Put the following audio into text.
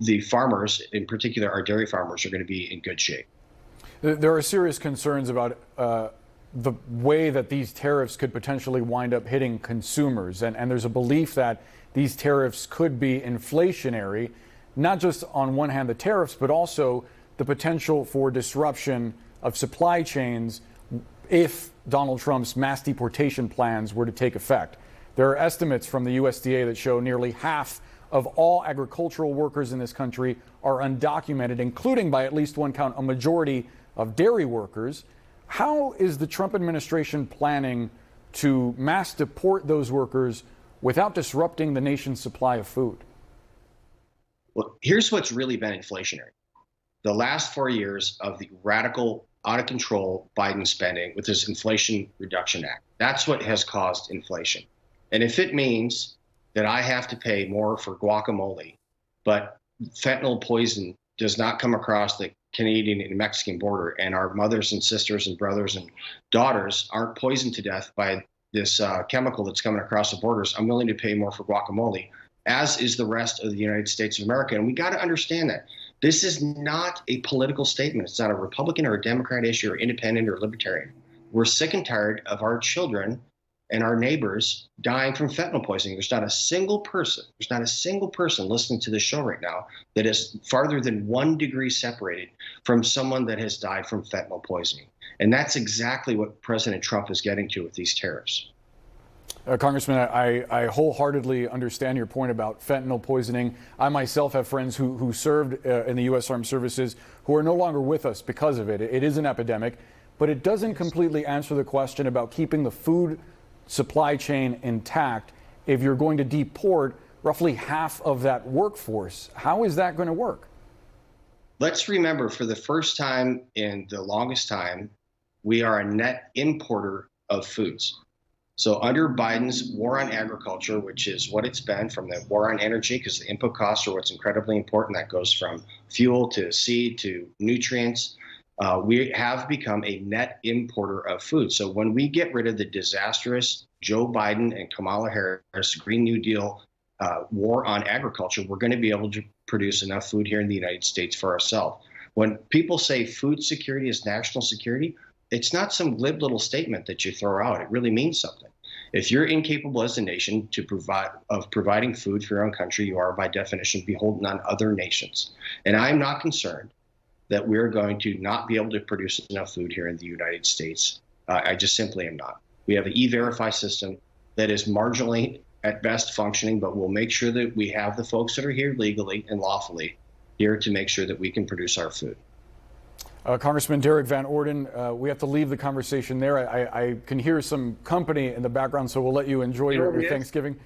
the farmers, in particular our dairy farmers, are going to be in good shape. There are serious concerns about the way that these tariffs could potentially wind up hitting consumers. And there's a belief that these tariffs could be inflationary, not just on one hand the tariffs, but also the potential for disruption of supply chains if Donald Trump's mass deportation plans were to take effect. There are estimates from the USDA that show nearly half of all agricultural workers in this country are undocumented, including, by at least one count, a majority of dairy workers. How is the Trump administration planning to mass deport those workers without disrupting the nation's supply of food? Well, here's what's really been inflationary. The last 4 years of the radical, out of control Biden spending with this Inflation Reduction Act. That's what has caused inflation. And if it means that I have to pay more for guacamole, but fentanyl poison does not come across the Canadian and Mexican border, and our mothers and sisters and brothers and daughters aren't poisoned to death by this chemical that's coming across the borders, I'm willing to pay more for guacamole, as is the rest of the United States of America. And we got to understand that. This is not a political statement. It's not a Republican or a Democrat issue or independent or libertarian. We're sick and tired of our children and our neighbors dying from fentanyl poisoning. There's not a single person listening to this show right now that is farther than 1 degree separated from someone that has died from fentanyl poisoning. And that's exactly what President Trump is getting to with these tariffs. Congressman, I wholeheartedly understand your point about fentanyl poisoning. I myself have friends who served in the U.S. Armed Services who are no longer with us because of it. It is an epidemic, but it doesn't completely answer the question about keeping the food supply chain intact if you're going to deport roughly half of that workforce. How is that going to work? Let's remember, for the first time in the longest time, we are a net importer of foods. So under Biden's war on agriculture, which is what it's been from the war on energy, because the input costs are what's incredibly important. That goes from fuel to seed to nutrients. We have become a net importer of food. So when we get rid of the disastrous Joe Biden and Kamala Harris Green New Deal war on agriculture, we're going to be able to produce enough food here in the United States for ourselves. When people say food security is national security, it's not some glib little statement that you throw out. It really means something. If you're incapable as a nation of providing food for your own country, you are by definition beholden on other nations. And I'm not concerned that we're going to not be able to produce enough food here in the United States. I just simply am not. We have an E-Verify system that is marginally at best functioning, but we'll make sure that we have the folks that are here legally and lawfully here to make sure that we can produce our food. Congressman Derek Van Orden, we have to leave the conversation there. I can hear some company in the background, so we'll let you enjoy your Thanksgiving.